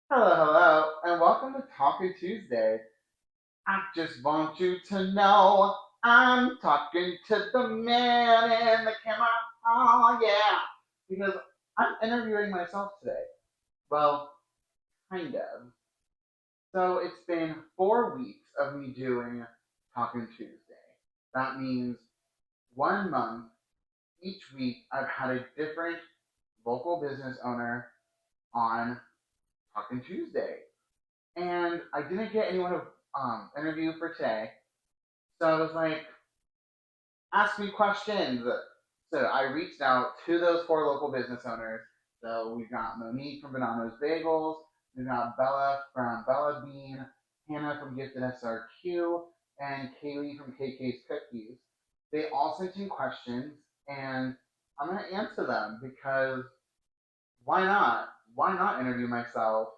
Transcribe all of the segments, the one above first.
Hello, hello, and welcome to Talkin Tuesday. I just want you to know I'm talking to the man in the camera. Oh, yeah. Because I'm interviewing myself today. Well, kind of. So it's been 4 weeks of me doing Talkin Tuesday. That means 1 month each week I've had a different local business owner on Talkin Tuesday. And I didn't get anyone to interview for today. So I was like, ask me questions. So I reached out to those four local business owners. So we've got Monique from Bonanno's Bagels, we've got Bella from Bella Bean, Hannah from Gifted SRQ, and Kaylee from KK's Cookies. They all sent in questions, and I'm going to answer them because why not? Why not interview myself?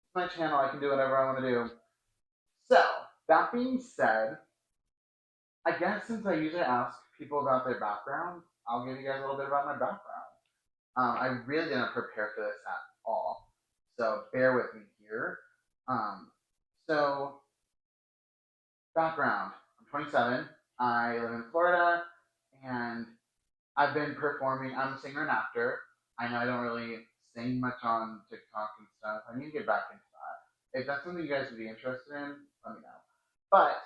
It's my channel, I can do whatever I want to do. So, that being said, I guess since I usually ask people about their background, I'll give you guys a little bit about my background. I really didn't prepare for this at all, so bear with me here. Um, so, background I'm 27, I live in Florida, and I've been performing. I'm a singer and actor. I know I don't really sing much on TikTok and stuff. I need to get back into that. If that's something you guys would be interested in, let me know. But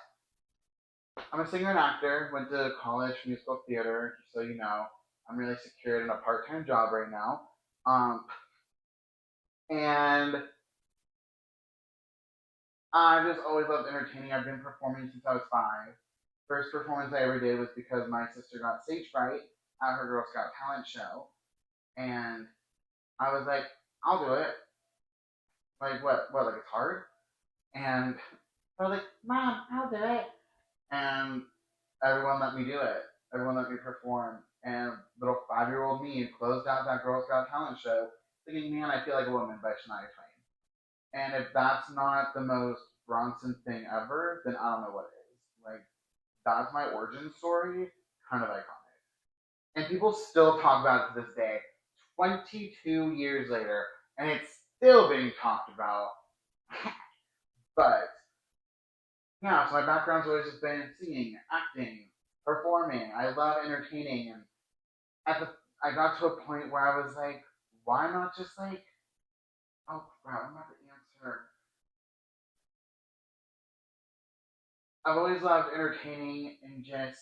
I'm a singer and actor. Went to college for musical theater, just so you know. I'm really secured in a part-time job right now. Um, and I just always loved entertaining. I've been performing since I was 5. First performance I ever did was because my sister got stage fright at her Girl Scout talent show, and I was like, I'll do it. Like what? Like it's hard? And I was like, Mom, I'll do it. And everyone let me do it. Everyone let me perform. And little 5-year-old me closed out that Girl Scout talent show thinking, man, I feel like a woman by Shania Twain. And if that's not the most Bronson thing ever, then I don't know what is. Like, that's my origin story. Kind of iconic. And people still talk about it to this day, 22 years later, and it's still being talked about. But yeah, so my background's always just been singing, acting, performing. I love entertaining, and at the I got to a point where I was like, why not just like, oh crap, I'm about to answer. I've always loved entertaining and just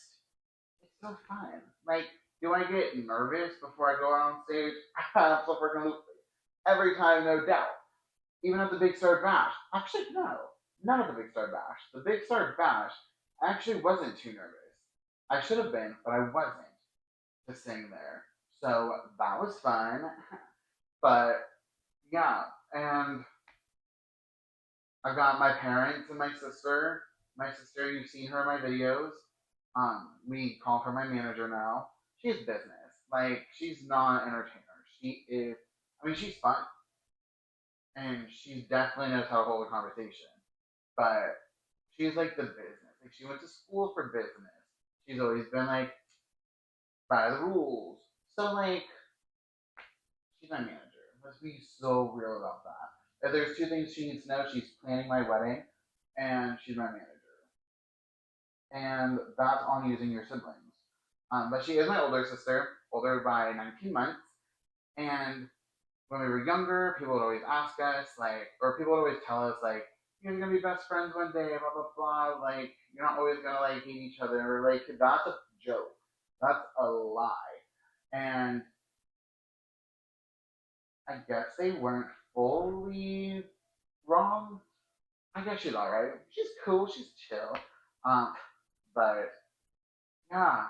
it's so fun. Like, do I get nervous before I go out on stage? Absolutely. Every time, no doubt. Even at the Big Star Bash. Actually, no. None of the Big Star Bash. The Big Star Bash, I actually wasn't too nervous. I should have been, but I wasn't to sing there. So that was fun. But yeah, and I've got my parents and my sister. My sister, you've seen her in my videos. We call her my manager now. She's business. Like, she's not an entertainer. She is, I mean, she's fun. And she definitely knows how to hold a conversation. But she's like the business. Like, she went to school for business. She's always been like, by the rules. So, like, she's my manager. Let's be so real about that. If there's two things she needs to know, she's planning my wedding and she's my manager. And that's on using your siblings. But she is my older sister, older by 19 months. And when we were younger, people would always ask us, like, or people would always tell us, like, you're gonna be best friends one day, blah blah blah. Like, you're not always gonna like hate each other. Or, like, that's a joke. That's a lie. And I guess they weren't fully wrong. I guess she's alright. She's cool. She's chill. Um, but yeah,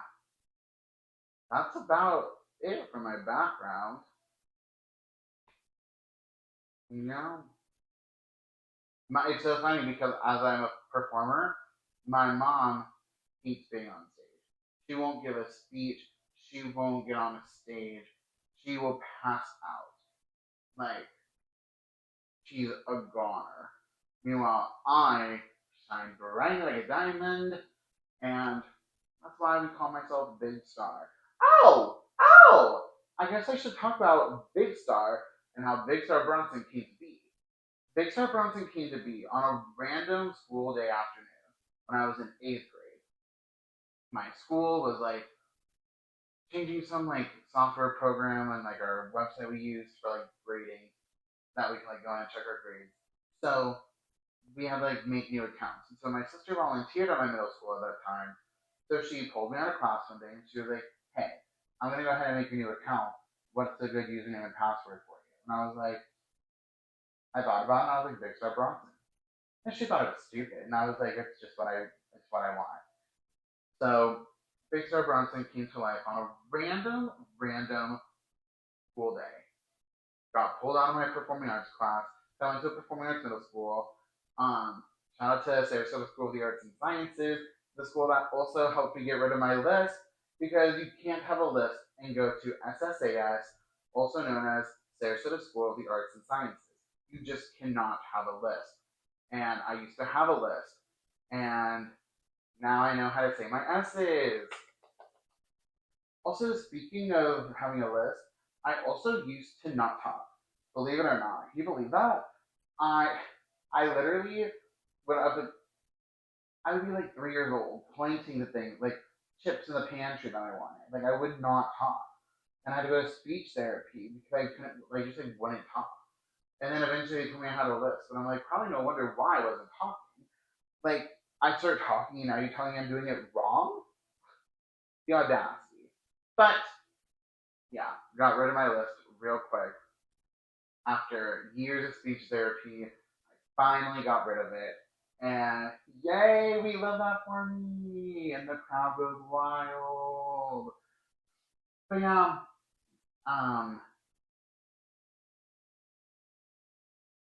that's about it for my background. You know, it's so funny because as I'm a performer, my mom hates being on stage. She won't give a speech. She won't get on a stage. She will pass out. Like, she's a goner. Meanwhile, I shine bright like a diamond, and that's why we call myself Big Star. Oh! Oh! I guess I should talk about Big Star and how Big Star Bronson came to be. Big Star Bronson came to be on a random school day afternoon when I was in eighth grade. My school was like changing some like software program and like our website we used for like grading that we could like go on and check our grades. So we had to like make new accounts. And so my sister volunteered at my middle school at that time. So she pulled me out of class one day and she was like, "Hey, I'm gonna go ahead and make a new account. What's a good username and password for you?" And I was like, I thought about it and I was like, Big Star Bronson. And she thought it was stupid. And I was like, it's what I want. So Big Star Bronson came to life on a random school day. Got pulled out of my performing arts class, fell into a performing arts middle school. Shout out to Sarasota School of the Arts and Sciences, the school that also helped me get rid of my list because you can't have a list and go to SSAS, also known as Sarasota School of the Arts and Sciences. You just cannot have a list. And I used to have a list, and now I know how to say my S's. Also, speaking of having a list, I also used to not talk. Believe it or not, can you believe that? I I literally would up I would be like 3 years old, pointing to things like chips in the pantry that I wanted. Like I would not talk, and I had to go to speech therapy because I couldn't like just like wouldn't talk. And then eventually they told me I had a list, and I'm like, probably no wonder why I wasn't talking. Like I start talking, and now you're telling me I'm doing it wrong? The audacity. But yeah, got rid of my list real quick. After years of speech therapy, I finally got rid of it. And yay, we love that for me. And the crowd goes wild. But yeah, um,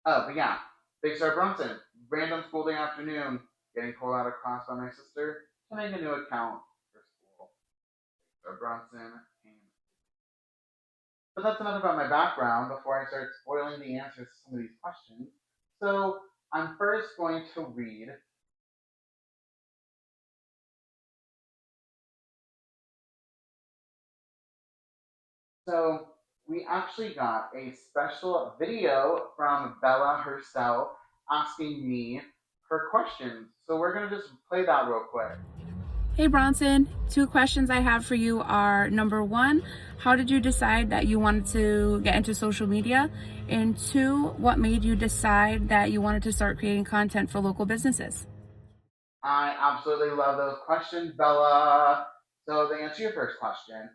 but yeah, Big Star Bronson, random school day afternoon, getting pulled out of class by my sister to make a new account for school. Big Star Bronson came. But that's enough about my background before I start spoiling the answers to some of these questions. So I'm first going to read. So we actually got a special video from Bella herself asking me her questions. So we're going to just play that real quick. Hey Bronson, 2 questions I have for you are number one, how did you decide that you wanted to get into social media? And two, what made you decide that you wanted to start creating content for local businesses? I absolutely love those questions, Bella. So to answer your first question,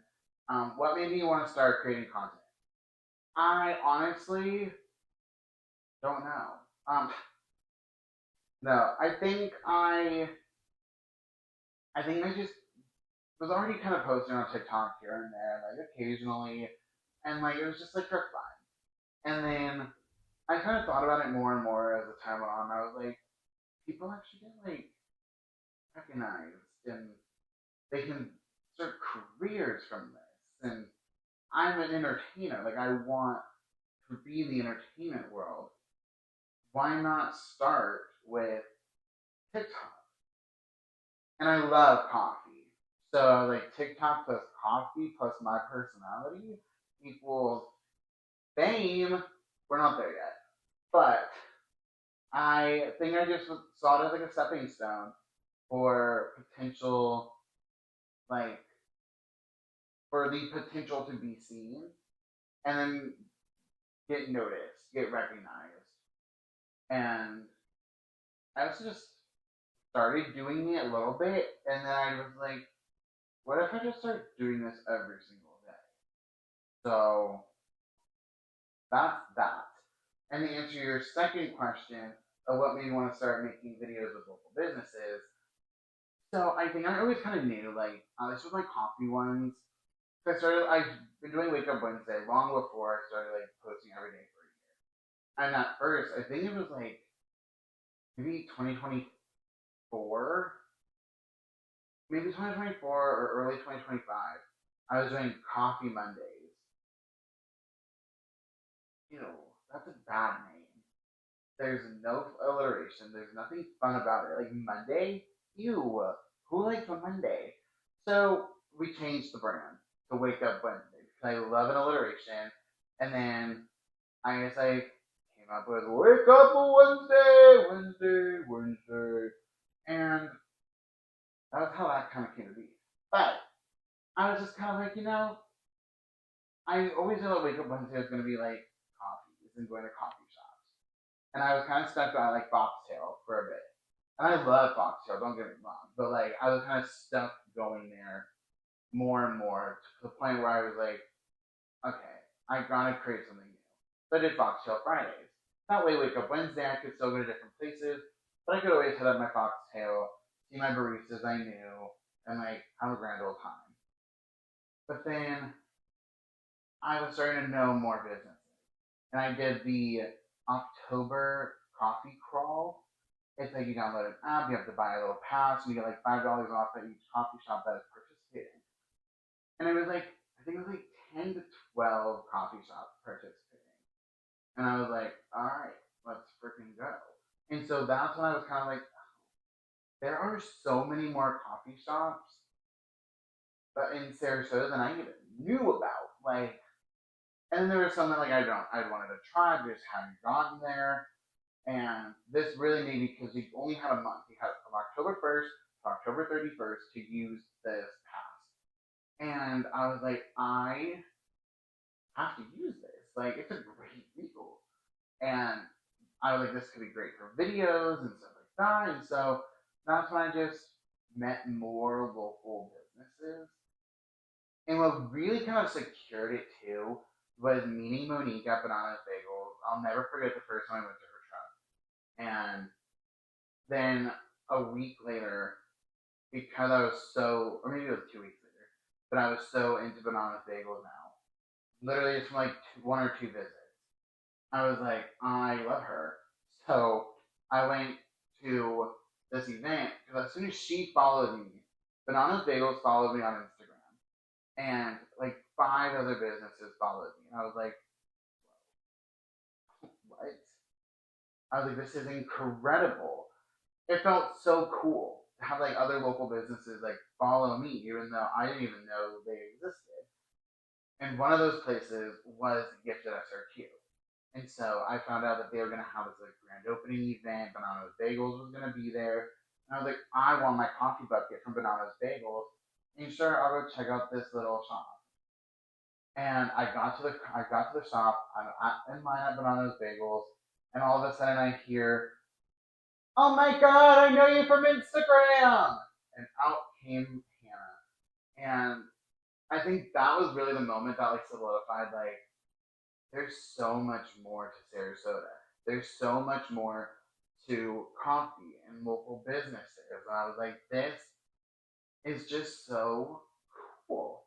what made me want to start creating content? I honestly don't know. No, I think I just was already kind of posting on TikTok here and there, like occasionally, and like it was just like for fun. And then I kind of thought about it more and more as the time went on. I was like, people actually get like recognized, and they can start careers from this. And I'm an entertainer. Like I want to be in the entertainment world. Why not start with TikTok? And I love coffee. So like TikTok plus coffee plus my personality equals fame. We're not there yet. But I think I just saw it as like a stepping stone for potential, like, for the potential to be seen and then get noticed, get recognized. And I also just started doing it a little bit, and then I was like, what if I just start doing this every single day? So that's that. And to answer your second question of what made me want to start making videos with local businesses, so I think I always kind of knew, like, this was my coffee ones. So I've been doing Wake Up Wednesday long before I started, like, posting every day for a year. And at first, I think it was, like, maybe 2024, maybe 2024 or early 2025. I was doing Coffee Mondays. Ew, that's a bad name. There's no alliteration. There's nothing fun about it. Like Monday, ew. Who likes a Monday? So we changed the brand to Wake Up Wednesday because I love an alliteration. And then I guess I came up with Wake Up Wednesday, Wednesday, Wednesday. And that was how that kind of came to be. But I was just kind of like, I always knew that Wake Up Wednesday was going to be like coffees and going to coffee shops. And I was kind of stuck on like Foxtail for a bit. And I love Foxtail, don't get me wrong. But like, I was kind of stuck going there more and more to the point where I was like, okay, I gotta create something new. So I did Foxtail Fridays. That way, Wake Up Wednesday, I could still go to different places, but I could always hit up my Foxtail, see my baristas I knew, and like have a grand old time. But then I was starting to know more businesses, and I did the October coffee crawl. It's like you download an app, you have to buy a little pass, and you get like $5 off at each coffee shop that is participating. And it was like, I think it was like 10 to 12 coffee shops participating. And I was like, all right, let's freaking go. And so that's when I was kind of like, there are so many more coffee shops in Sarasota than I even knew about. Like, and then there was some that like I wanted to try, but just hadn't gotten there. And this really made me because you only had a month. You had from October 1st to October 31st to use this pass. And I was like, I have to use this. Like, it's a great deal. And I was like, this could be great for videos and stuff like that. And so that's when I just met more local businesses. And what really kind of secured it too was meeting Monique at Bananas Bagels. I'll never forget the first time I went to her truck. And then a week later, because I was so, or maybe it was 2 weeks later, but I was so into Bananas Bagels now. Literally, just from like one or two visits. I was like, I love her. So I went to this event because as soon as she followed me, Bananas Bagels followed me on Instagram, and like five other businesses followed me. And I was like, what? I was like, this is incredible. It felt so cool to have like other local businesses like follow me, even though I didn't even know they existed. And one of those places was Gifted SRQ. And so I found out that they were going to have this like grand opening event. Bananas Bagels was going to be there. And I was like, I want my coffee bucket from Bananas Bagels. And sure, I'll go check out this little shop. And I got to the shop. I'm in line at Bananas Bagels, and all of a sudden I hear, "Oh my God, I know you from Instagram!" And out came Hannah. And I think that was really the moment that like solidified like there's so much more to Sarasota. There's so much more to coffee and local businesses. And I was like, this is just so cool.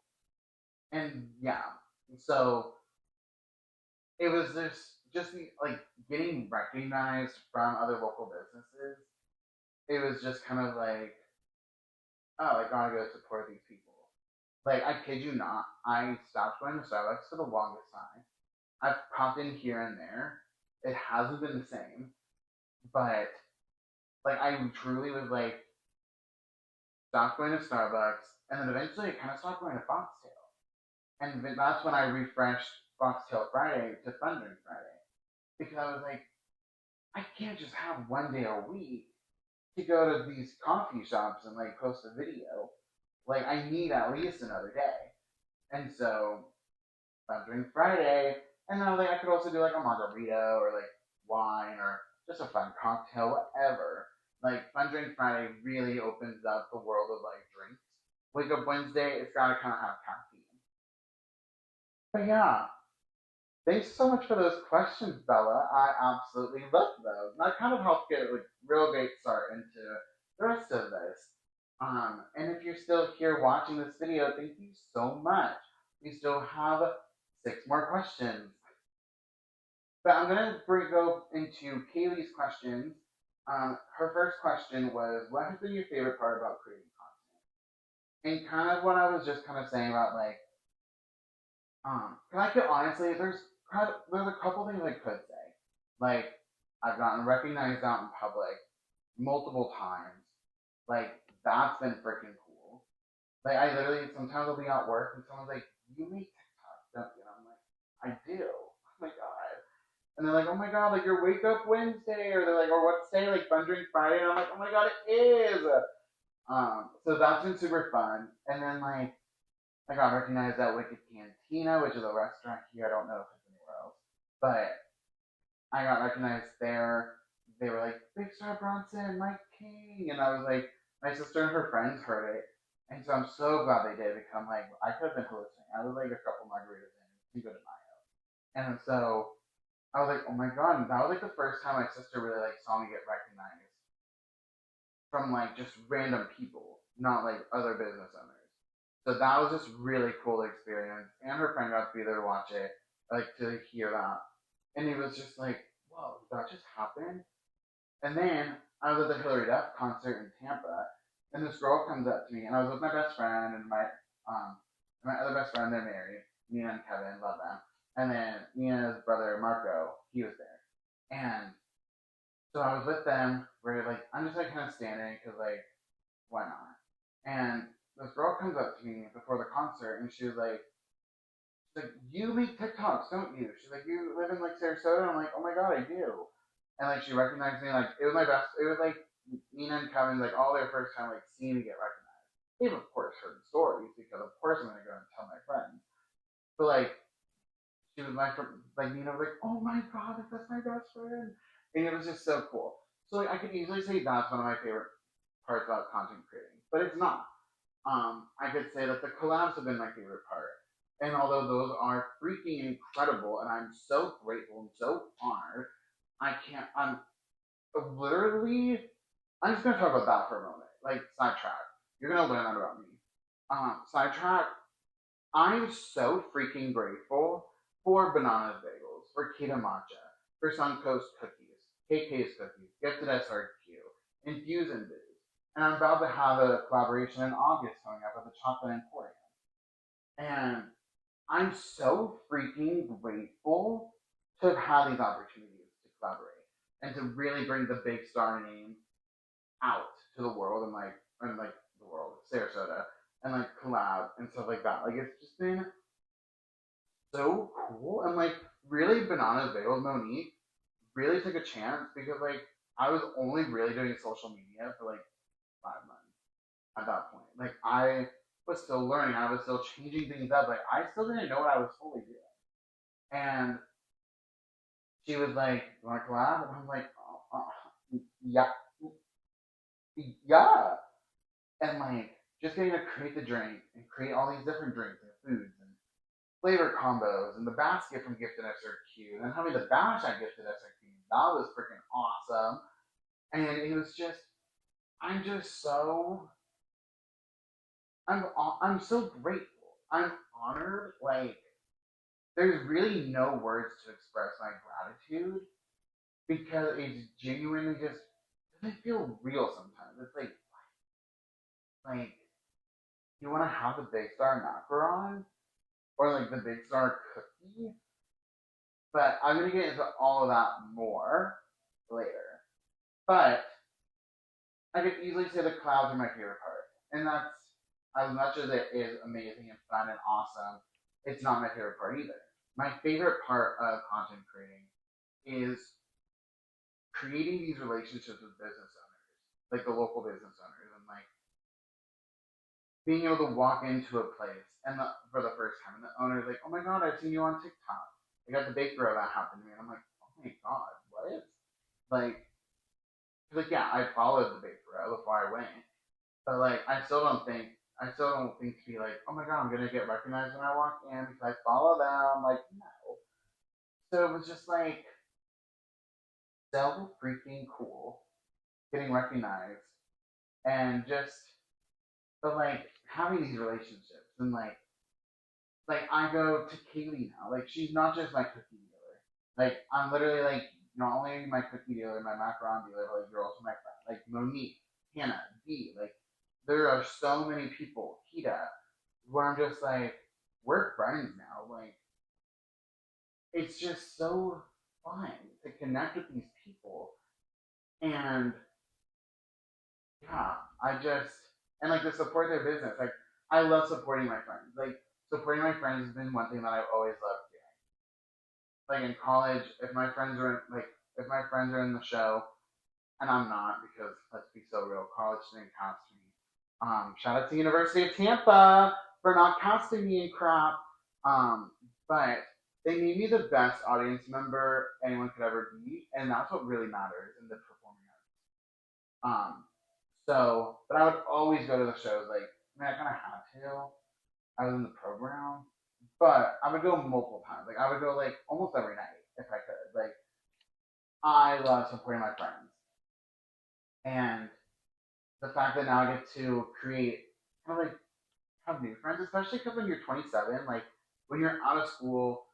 And yeah, so it was just like getting recognized from other local businesses. It was just kind of like, oh, I gotta go support these people. Like I kid you not, I stopped going to Starbucks for the longest time. I've popped in here and there. It hasn't been the same, but like I truly was like stopped going to Starbucks, and then eventually I kind of stopped going to Foxtail, and that's when I refreshed Foxtail Friday to Fun Drink Friday because I was like, I can't just have one day a week to go to these coffee shops and like post a video. Like I need at least another day, and so Fun Drink Friday, and then like I could also do like a margarita or like wine or just a fun cocktail, whatever. Like Fun Drink Friday really opens up the world of like drinks. Wake Up Wednesday, it's gotta kind of have caffeine. But yeah, thanks so much for those questions, Bella. I absolutely loved those. And that kind of helped get a like, real great start into the rest of this. And if you're still here watching this video, thank you so much. We still have six more questions. But I'm gonna go into Kaylee's questions. Her first question was, "What has been your favorite part about creating content?" And kind of what I was just kind of saying about like, cause I could honestly, there's a couple things I could say. Like, I've gotten recognized out in public multiple times. Like, that's been freaking cool. Like, I literally sometimes I'll be at work and someone's like, "You make TikToks, don't you?" And I'm like, "I do." Oh my god. And they're like, oh my god, like your wake up Wednesday, or they're like, or what's today, like fun drink Friday, and I'm like, oh my god, it is. So that's been super fun. And then like I got recognized at Wicked Cantina, which is a restaurant here. I don't know if it's anywhere else, but I got recognized there. They were like, Big Star Bronson, Mike King. And I was like, my sister and her friends heard it. And so I'm so glad they did because I'm like, I could have been hallucinating. I was like a couple margaritas in to go to Mayo. And so I was like, oh my God. And that was like the first time my sister really like saw me get recognized from like just random people, not like other business owners. So that was just really cool experience. And her friend got to be there to watch it, like to hear that. And it was just like, whoa, did that just happen? And then I was at the Hillary Duff concert in Tampa, and this girl comes up to me, and I was with my best friend and my other best friend. They're married, Nina and Kevin, love them. And then Nina's brother Marco, he was there, and so I was with them. Where like I'm just like kind of standing because like why not? And this girl comes up to me before the concert, and she was like, you make TikToks, don't you? She's like, you live in like Sarasota? And I'm like, oh my god, I do. And like she recognized me, like it was my best. It was like Nina and Kevin, like all their first time like seeing me get recognized. They've of course heard the stories because of course I'm gonna go and tell my friends. But like she was my friend, like Nina was like, oh my god, like, that's my best friend, and it was just so cool. So like I could easily say that's one of my favorite parts about content creating, but it's not. I could say that the collabs have been my favorite part. And although those are freaking incredible, and I'm so grateful and so honored, I can't. Literally. I'm just gonna talk about that for a moment. Like sidetrack. You're gonna learn that about me. Sidetrack. I'm so freaking grateful for Bananas Bagels, for Kita Matcha, for Suncoast Cookies, KK's Cookies, Gifted SRQ, Infuse and Biz. And I'm about to have a collaboration in August coming up with the Chocolate Emporium. And I'm so freaking grateful to have had these opportunities to collaborate and to really bring the Big Star name out to the world and like the world, Sarasota, and like collab and stuff like that. Like it's just been so cool. And like really Bananas Bagels Monique really took a chance because like I was only really doing social media for like 5 months at that point. Like I was still learning, I was still changing things up. Like I still didn't know what I was fully doing. And she was like, "You want to collab?" And I'm like, yeah, yeah. And like just getting to create the drink and create all these different drinks and foods and flavor combos and the basket from Gifted SRQ and then having the bash at Gifted SRQ. That was freaking awesome. And it was just, I'm just so, I'm so grateful. I'm honored. Like there's really no words to express my gratitude because it's genuinely just doesn't feel real sometimes. It's like you want to have the Big Star macaron or like the Big Star cookie, but I'm gonna get into all of that more later. But I could easily say the clouds are my favorite part, and that's as much as it is amazing and fun and awesome. It's not my favorite part either. My favorite part of content creating is creating these relationships with business owners, like the local business owners, and like being able to walk into a place and for the first time, and the owner's like, "Oh my god, I've seen you on TikTok." I got the baker that happened to me, and I'm like, "Oh my god, what?" Like, yeah, I followed the baker before I went, but like, I still don't think to be like, "Oh my god, I'm gonna get recognized when I walk in because I follow them." Like, no. So it was just like so freaking cool getting recognized and just but like having these relationships and like I go to Kaylee now. Like she's not just my cookie dealer. Like I'm literally like not only my cookie dealer, my macaron dealer, but like you're also my friend. Like Monique, Hannah, Dee. Like there are so many people, Kita, where I'm just like, we're friends now. Like it's just so fun to connect with these people. And yeah, I just and like to support their business. Like I love supporting my friends. Like supporting my friends has been one thing that I've always loved doing. like in college, if my friends are in the show, and I'm not because let's be so real, college didn't cast me. Shout out to University of Tampa for not casting me in crap. Um, but they made me the best audience member anyone could ever be, and that's what really matters in the performing arts. But I would always go to the shows. Like, I mean, I kind of had to. I was in the program, but I would go multiple times. Like, I would go like almost every night if I could. Like, I love supporting my friends, and the fact that now I get to create kind of like have new friends, especially because when you're 27, like when you're out of school,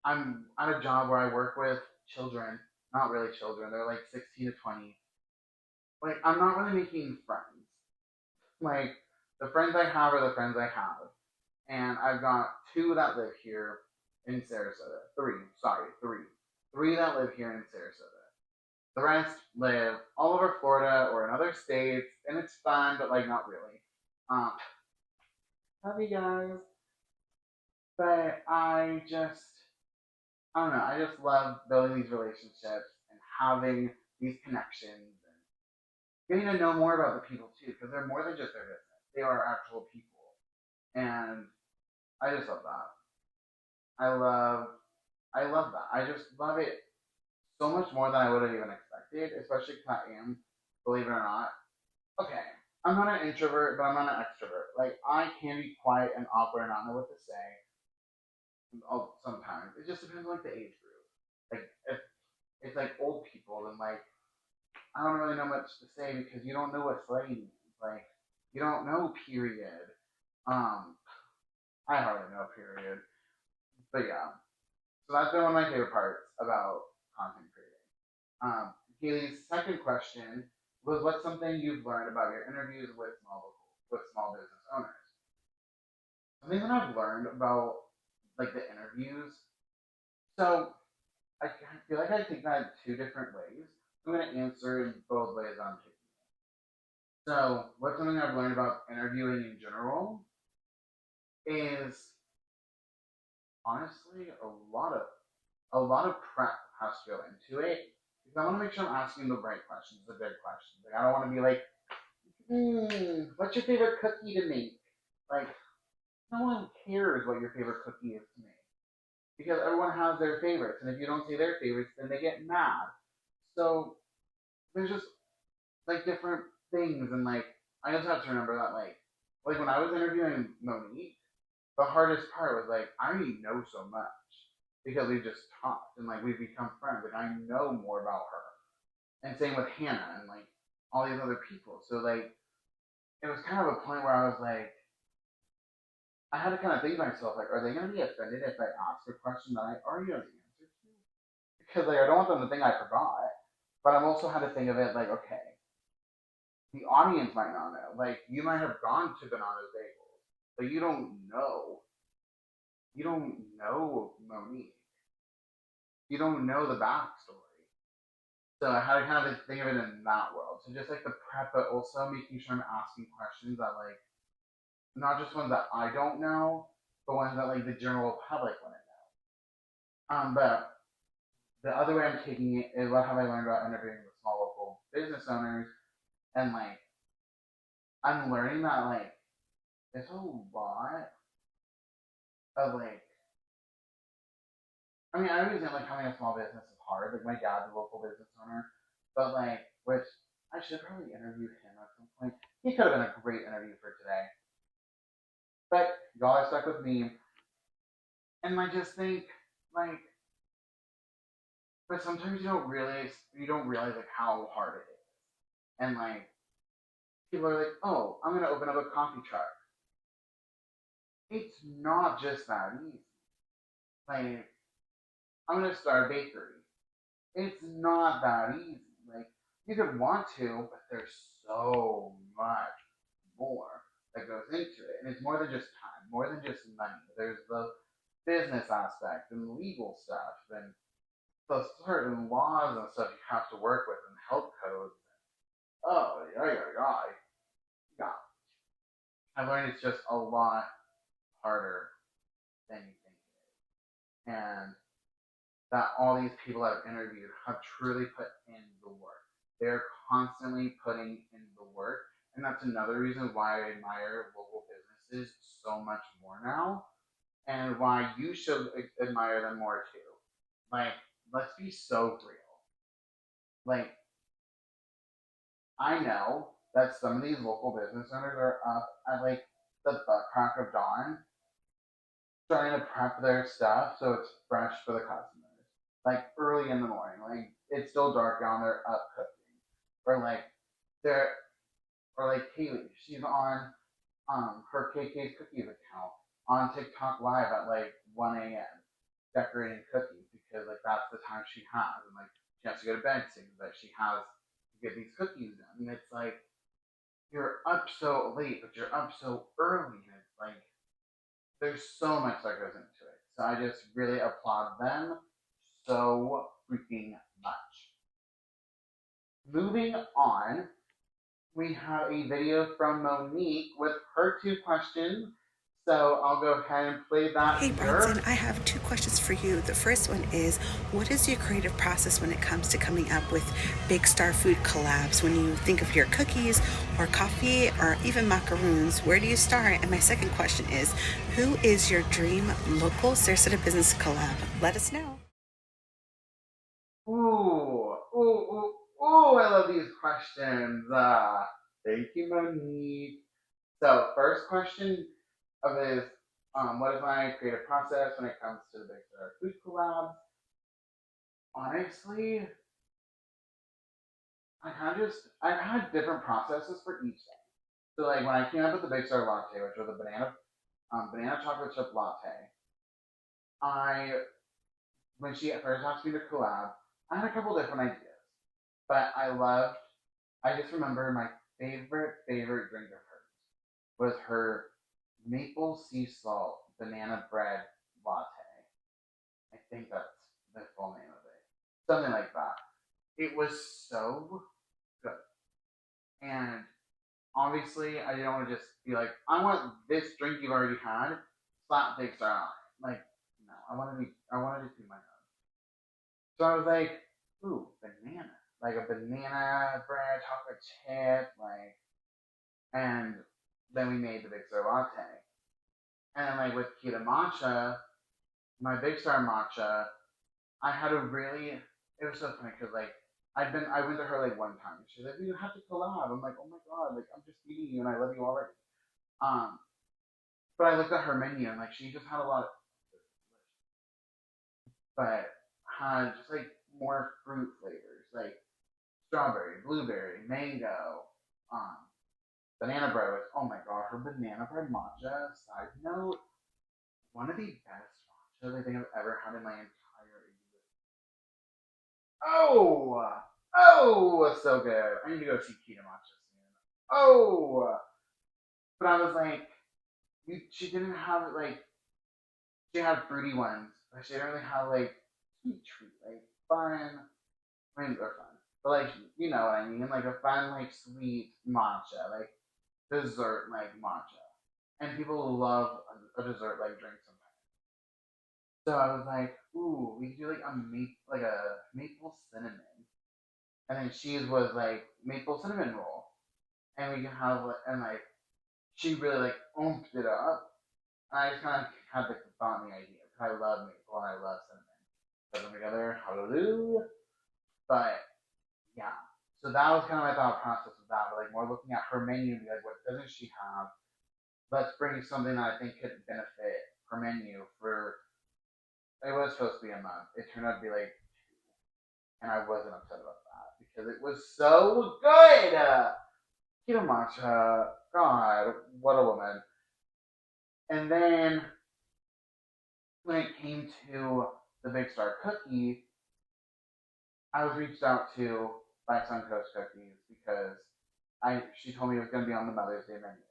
I'm at a job where I work with children, not really children, they're like 16 to 20. Like, I'm not really making friends. Like, the friends I have are the friends I have. And I've got two that live here in Sarasota. Three, sorry, three. Three that live here in Sarasota. The rest live all over Florida or in other states, and it's fun, but like not really. Um, love you guys. But I don't know, I just love building these relationships and having these connections and getting to know more about the people too, because they're more than just their business. They are actual people. And I just love that. I love I love that. I just love it so much more than I would have even expected, especially because I am, believe it or not. Okay, I'm not an introvert, but I'm not an extrovert. Like, I can be quiet and awkward and not know what to say. Sometimes it just depends on like the age group. Like, if it's like old people, then like I don't really know much to say because you don't know what slay means. Like, you don't know period. Um, I hardly know period. But yeah, so that's been one of my favorite parts about content creating. Haley's second question was, what's something you've learned about your interviews with small business owners? Something that I've learned about like the interviews. So I feel like I take that two different ways. I'm gonna answer in both ways I'm taking. So what's something I've learned about interviewing in general is honestly a lot of prep has to go into it because I want to make sure I'm asking the right questions, the big questions. Like, I don't want to be like, what's your favorite cookie to make? Like, no one cares what your favorite cookie is to make because everyone has their favorites, and if you don't say their favorites, then they get mad. So there's just like different things, and like I just have to remember that like when I was interviewing Monique, the hardest part was like I already know so much because we've just talked and like we've become friends. Like, I know more about her, and same with Hannah and like all these other people. So like it was kind of a point where I was like, I had to kind of think to myself, like, are they going to be offended if I ask a question that I already know the answer to? Because like I don't want them to think I forgot, but I'm also had to think of it like, okay, the audience might not know. Like, you might have gone to Bananas Bagels, but you don't know Monique. You don't know the backstory. So I had to kind of think of it in that world. So just like the prep, but also making sure I'm asking questions that like not just ones that I don't know, but ones that like the general public wouldn't know. But the other way I'm taking it is what have I learned about interviewing with small local business owners, and like I'm learning that like there's a lot of like I mean I always know like having a small business is hard. Like, my dad's a local business owner, but like which I should probably interview him at some point. He could have been a great interview for today. But y'all are stuck with me. And I just think like but sometimes you don't realize like how hard it is. And like people are like, oh, I'm gonna open up a coffee truck. It's not just that easy. Like, I'm gonna start a bakery. It's not that easy. Like, you could want to, but there's so much more that goes into it. And it's more than just time, more than just money. There's the business aspect and legal stuff and the certain laws and stuff you have to work with and health codes. Oh, yeah, yeah, yeah. Yeah. I learned it's just a lot harder than you think it is. And that all these people I've interviewed have truly put in the work. They're constantly putting in the work. And that's another reason why I admire local businesses so much more now, and why you should admire them more too. Like, let's be so real. Like, I know that some of these local business owners are up at like the butt crack of dawn trying to prep their stuff so it's fresh for the customers. Like early in the morning, like it's still dark down, they're up cooking. Or like they're or like Kaylee, she's on her KK's Cookies account on TikTok live at like 1 a.m. decorating cookies because like that's the time she has, and like she has to go to bed soon, but she has to get these cookies done. And it's like you're up so late, but you're up so early, and it's like there's so much that goes into it. So I just really applaud them so freaking much. Moving on, we have a video from Monique with her 2 questions. So I'll go ahead and play that Hey here. Bronson, I have 2 questions for you. The first one is, what is your creative process when it comes to coming up with big star food collabs? When you think of your cookies or coffee or even macaroons, where do you start? And my second question is, who is your dream local Sarasota business collab? Let us know. I love these questions. Thank you, Monique. So, first question of is, what is my creative process when it comes to the Big Star Food Collab? Honestly, I've had different processes for each thing. So, like when I came up with the Big Star Latte, which was a banana chocolate chip latte, I when she first asked me to collab, I had a couple different ideas, but I just remember my favorite drink of hers was her maple sea salt banana bread latte. I think that's the full name of it. Something like that. It was so good. And obviously, I didn't want to just be like, I want this drink you've already had, slap Big Star on it. Like, no, I wanted it to be my own. So I was like, ooh, banana. Like a banana bread, chocolate chip, like, and then we made the Big Star latte. And then like with Kita Matcha, my Big Star matcha, I had a really, it was so funny because like I went to her like one time. She's like, you have to collab. I'm like, oh my god, like I'm just meeting you and I love you already. Um, but I looked at her menu and like she just had a lot of, but had just like more fruit flavors, like strawberry, blueberry, mango, um, banana bread was, oh my god, her banana bread matcha. Side note, one of the best matchas I think I've ever had in my entire existence. Oh, so good. I need to go see Kita Matcha soon. Oh, but I was like, she didn't have like she had fruity ones, but she didn't really have like sweet treat, like fun. I mean, they're fun, but like you know what I mean, like a fun like sweet matcha, like dessert like matcha, and people love a dessert like drink sometimes. So I was like, ooh, we could do like a maple cinnamon, and then cheese was like maple cinnamon roll, and we can have and like she really like oomphed it up. And I just kind of had the thought and the idea because I love maple and I love cinnamon. Put them together, hallelujah. But yeah, so that was kind of my thought process with that. But like more looking at her menu and be like, what doesn't she have? Let's bring something that I think could benefit her menu for. It was supposed to be a month. It turned out to be like 2, and I wasn't upset about that because it was so good. Kita Matcha, God, what a woman. And then when it came to the Big Star cookie, I was reached out to by Suncoast Cookies because I she told me it was going to be on the Mother's Day menu,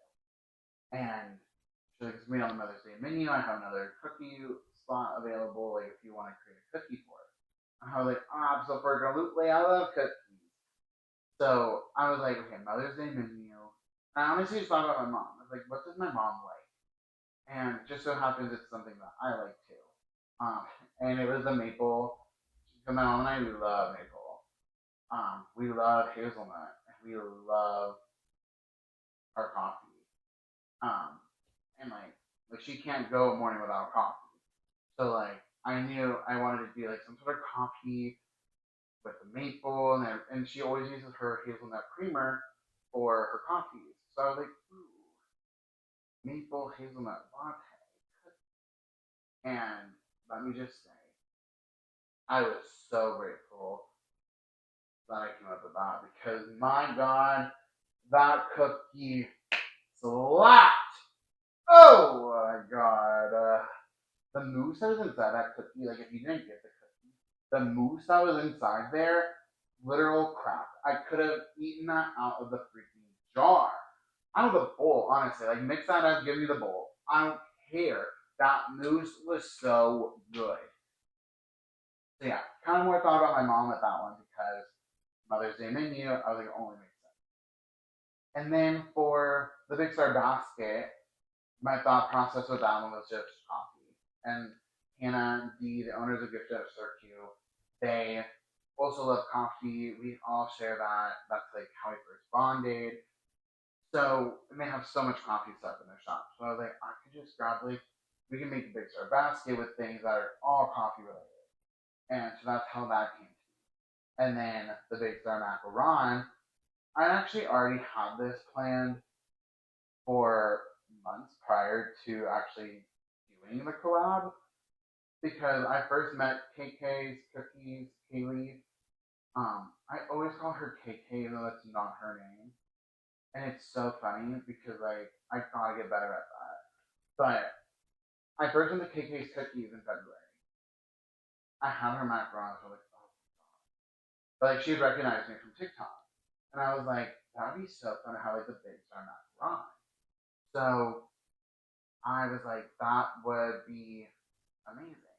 and she's like, "It's going to be on the Mother's Day menu. I have another cookie spot available. Like, if you want to create a cookie for it." And I was like, "Absolutely, I love cookies." So I was like, "Okay, Mother's Day menu." And I honestly just thought about my mom. I was like, "What does my mom like?" And it just so happens it's something that I like too. Um, and it was the maple. because my mom and I, we love maple. We love hazelnut, and we love our coffee. And like she can't go a morning without coffee. So like I knew I wanted to do like some sort of coffee with the maple, and she always uses her hazelnut creamer for her coffees. So I was like, ooh, maple hazelnut latte. And let me just say, I was so grateful that I came up with that because my God, that cookie slapped. Oh my God. The mousse that was inside that cookie, like if you didn't get the cookie, the mousse that was inside there, literal crap. I could have eaten that out of the freaking jar. Out of the bowl, honestly. Like mix that up, give me the bowl. I don't care. That mousse was so good. So yeah, kind of more thought about my mom with that one because Mother's Day menu, I was like, it only makes sense. And then for the Big Star basket, my thought process with that one was just coffee. And Hannah and Dee, the owners of Gift at Cirque, they also love coffee. We all share that. That's like how we first bonded. So and they have so much coffee stuff in their shop. So I was like, I could just grab like we can make a Big Star basket with things that are all coffee related. And so that's how that came to me. And then the Big Star macaron, I actually already had this planned for months prior to actually doing the collab because I first met KK's Cookies, Kaylee. I always call her KK, even though that's not her name. And it's so funny because like I gotta get better at that. But I first went to KK's Cookies in February. I had her macarons. I was like, oh. But like she had recognized me from TikTok. And I was like, that'd be so fun to have like the Big Star macaron. So I was like, that would be amazing.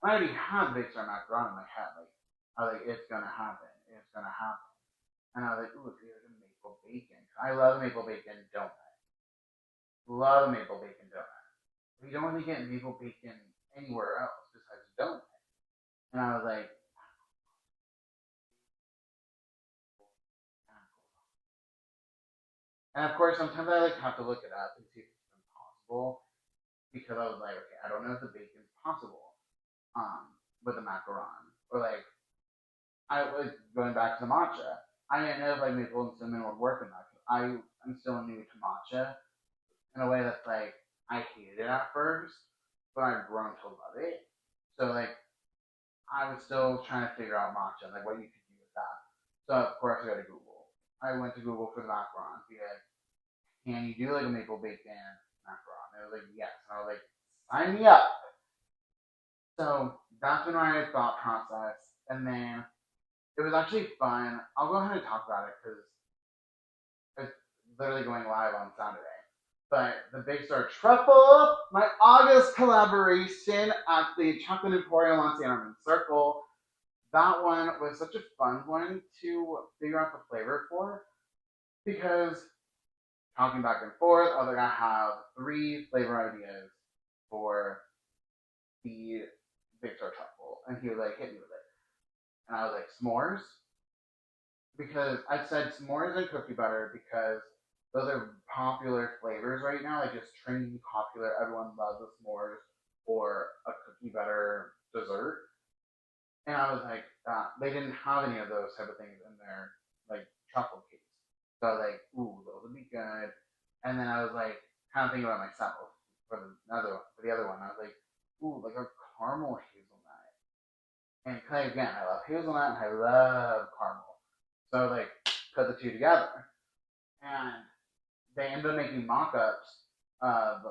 I already had Big Star macaron in my head. Like I was like, it's gonna happen. It's gonna happen. And I was like, ooh, it's like a maple bacon. I love maple bacon donut. Love maple bacon donut. We don't really get maple bacon anywhere else besides donut. And I was like, and of course, sometimes I like have to look it up and see if it's impossible because I was like, okay, I don't know if the bacon's possible with the macaron or like I was going back to the matcha. I didn't know if like maple and cinnamon would work in that. I'm still new to matcha in a way that's like I hated it at first, but I've grown to love it. So like I was still trying to figure out matcha, like what you could do with that. So of course I go to Google. I went to Google for the macaron. Be like, can you do like a maple bacon macaron? And it was like yes. And I was like, sign me up. So that's been my thought process. And then it was actually fun. I'll go ahead and talk about it because it's literally going live on Saturday. But the Big Star Truffle, my August collaboration at the Chocolate Emporium on San Armin Circle. That one was such a fun one to figure out the flavor for because talking back and forth, I was like, I have 3 flavor ideas for the Big Star Truffle. And he was like, hit me with it. And I was like, s'mores? Because I said s'mores and cookie butter because those are popular flavors right now, like just trendy popular. Everyone loves the s'mores or a cookie butter dessert. And I was like, they didn't have any of those type of things in their like truffle cakes. So I was like, ooh, those would be good. And then I was like, kind of thinking about myself for the other one. I was like, ooh, like a caramel hazelnut. And kind of, again, I love hazelnut and I love caramel. So I was like, put the two together. And they ended up making mock-ups of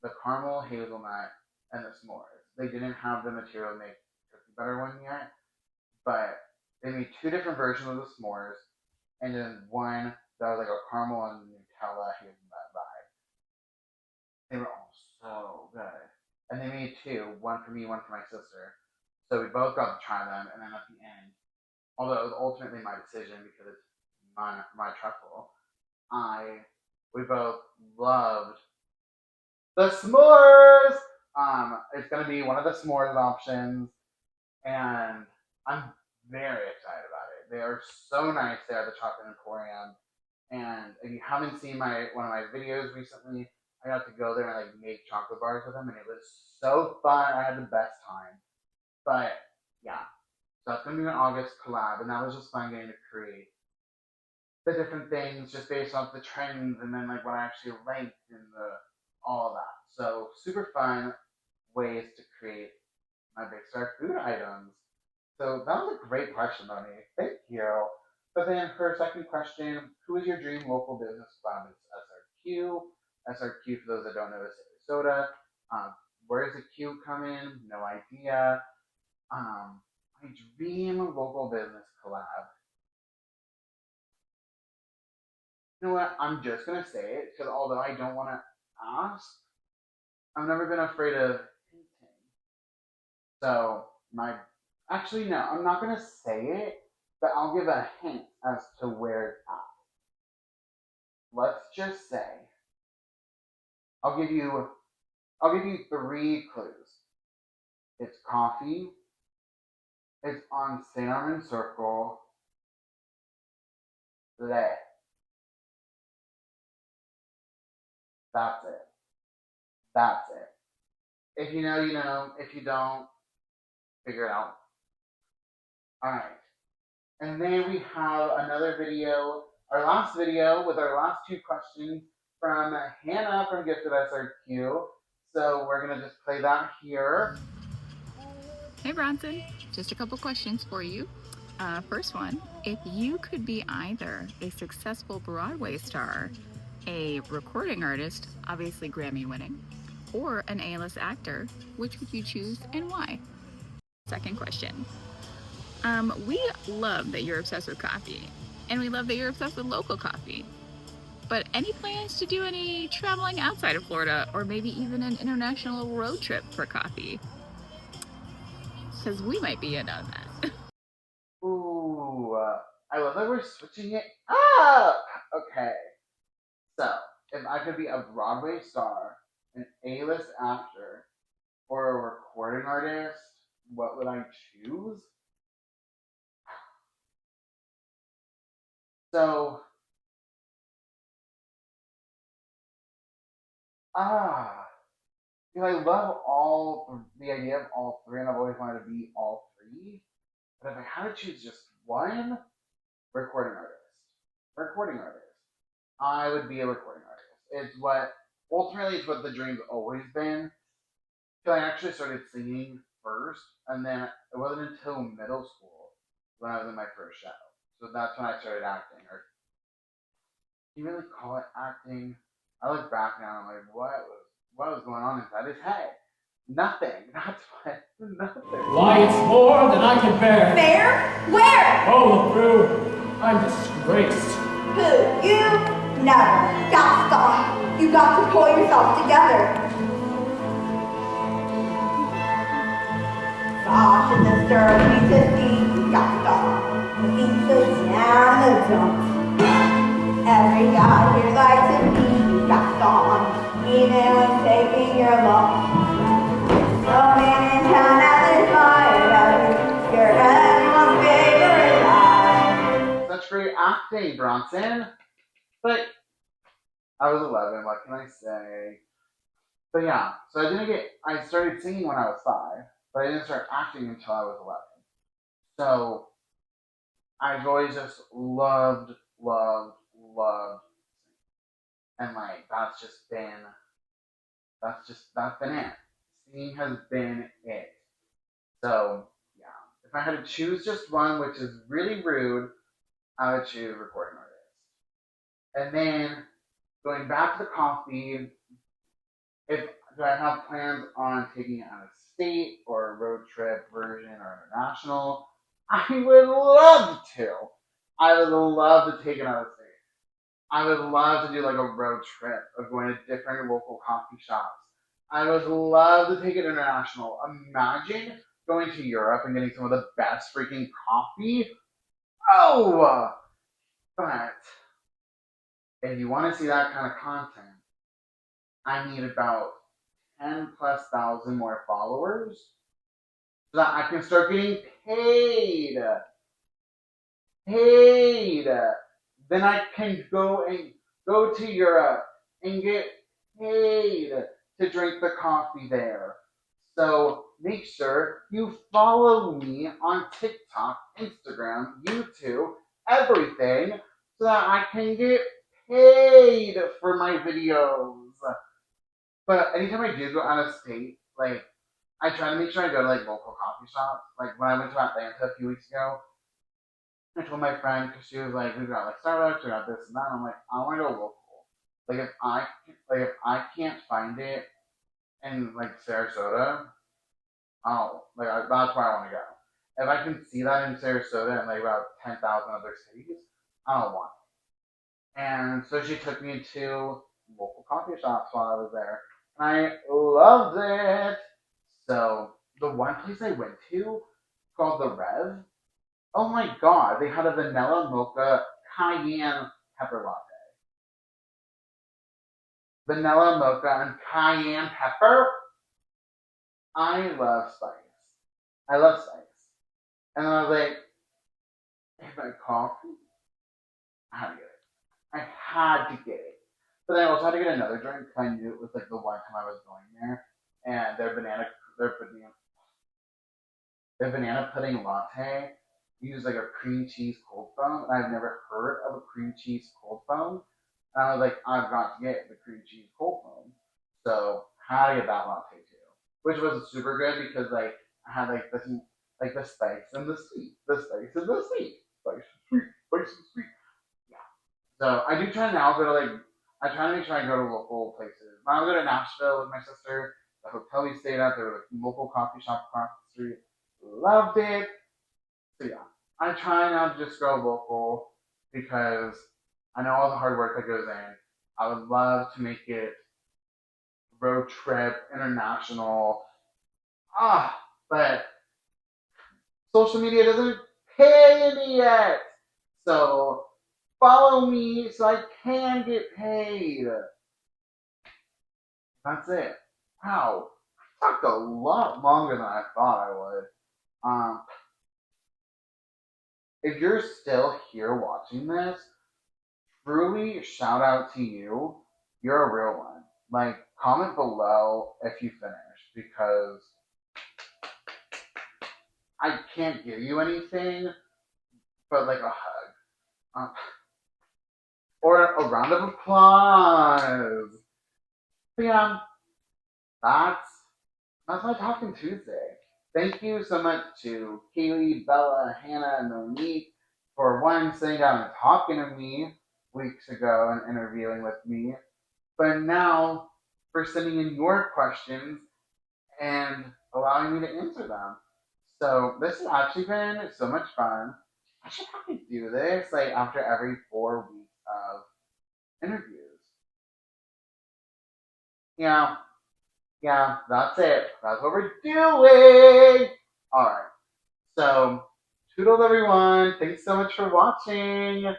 the caramel hazelnut and the s'mores. They didn't have the material to make cookie butter one yet, but they made 2 different versions of the s'mores, and then one that was like a caramel and Nutella hazelnut vibe. They were all so good, and they made 2, one for me, one for my sister. So we both got to try them, and then at the end, although it was ultimately my decision because it's my truffle, we both loved the s'mores. It's gonna be one of the s'mores options, and I'm very excited about it. They are so nice there at the Chocolate Emporium. And if you haven't seen one of my videos recently, I got to go there and like make chocolate bars with them, and it was so fun. I had the best time. But yeah, so that's gonna be an August collab, and that was just fun getting to create the different things just based off the trends, and then like what I actually liked and the all of that. So super fun ways to create my Big Star food items. So that was a great question, Moni. Thank you. But then her second question, who is your dream local business club? It's SRQ. SRQ, for those that don't know, is Sarasota. Um, where does the Q come in? No idea. My dream local business collab. You know what? I'm just gonna say it because although I don't want to ask, I've never been afraid of hinting. So my actually no, I'm not gonna say it, but I'll give a hint as to where it's at. Let's just say I'll give you I'll give you three clues. It's coffee. It's on St. Armand Circle. There. That's it. That's it. If you know, you know. If you don't, figure it out. All right. And then we have another video, our last video with our last two questions from Hannah from Gifted SRQ. So we're going to just play that here. Hey Bronson, just a couple questions for you. First one, if you could be either a successful Broadway star, a recording artist, obviously Grammy winning, or an A-list actor, which would you choose and why? Second question, we love that you're obsessed with coffee, and we love that you're obsessed with local coffee. But any plans to do any traveling outside of Florida, or maybe even an international road trip for coffee? Because we might be in on that. Ooh, I love that we're switching it up. Okay. So, if I could be a Broadway star, an A-list actor, or a recording artist, what would I choose? So, ah, because I love all the idea of all three, and I've always wanted to be all three. But if I had to choose just one, recording artist. Recording artist. I would be a recording artist. It's what ultimately it's what the dream's always been. So I actually started singing first, and then it wasn't until middle school when I was in my first show. So that's when I started acting. Or you really call it acting? I look back now and I'm like, what was going on inside his head? Nothing. That's what. Nothing. Why, it's more than I can bear. Bear? Where? Oh, through. I'm disgraced. Who? You? Never. Gaston, you got to pull yourself together. Gosh, in the stir, B-50, Gaston. He's the down the dumps. Every guy here likes to be Gaston, even when taking your lump. No man in town has admired about you. You're everyone's favorite guy. Such great acting, Bronson. But I was 11. What can I say? But yeah, so I started singing when I was 5, but I didn't start acting until I was 11. So I've always just loved, loved, loved singing. And like, that's been it. Singing has been it. So yeah, if I had to choose just one, which is really rude, I would choose recording artist. And then going back to the coffee, if do I have plans on taking it out of state or a road trip version or international? I would love to. I would love to take it out of state. I would love to do like a road trip of going to different local coffee shops. I would love to take it international. Imagine going to Europe and getting some of the best freaking coffee. Oh, but if you want to see that kind of content, I need about 10 plus thousand more followers. so that I can start getting paid. Paid. Then I can go to Europe and get paid to drink the coffee there. So make sure you follow me on TikTok, Instagram, YouTube, everything, so that I can get paid for my videos. But anytime I do go out of state, like I try to make sure I go to like local coffee shops. Like when I went to Atlanta a few weeks ago, I told my friend because she was like, "We got like Starbucks, we got this and that." I'm like, "I want to go local. If I can't find it in like Sarasota, that's where I want to go. If I can see that in Sarasota and like about 10,000 other cities, I don't want it." And so she took me to local coffee shops while I was there, and I loved it. So the one place I went to called the Rev. Oh my god, they had a vanilla mocha cayenne pepper latte. Vanilla mocha and cayenne pepper. I love spice. I love spice. And then I was like, if I coffee, I had to get it. I had to get it. But then I also had to get another drink because I knew it was like the one time I was going there. And their banana pudding latte used like a cream cheese cold foam. And I've never heard of a cream cheese cold foam. And I was like, I've got to get the cream cheese cold foam. So had to get that latte too. Which was super good because like I had like the spice and the sweet. The spice and the sweet. Spice and sweet. Spice and sweet. Yeah. So I do try now go to like I try to make sure I go to local places. When I would go to Nashville with my sister, the hotel we stayed at, there was like local coffee shop across the street. Loved it. So yeah. I try now to just go local because I know all the hard work that goes in. I would love to make it road trip, international. But social media doesn't pay me yet. So follow me so I can get paid. That's it. Wow. Talked a lot longer than I thought I would. Um, if you're still here watching this, truly shout out to you. You're a real one. Like, comment below if you finished because I can't give you anything but like a hug. Or a round of applause. But yeah, that's my Talkin Tuesday. Thank you so much to Kaylee, Bella, Hannah, and Monique for one sitting down and talking to me weeks ago and interviewing with me, but now for sending in your questions and allowing me to answer them. So this has actually been so much fun. I should probably do this like after every 4 weeks of interviews. Yeah, yeah, that's it. That's what we're doing. All right. So, toodles, everyone. Thanks so much for watching.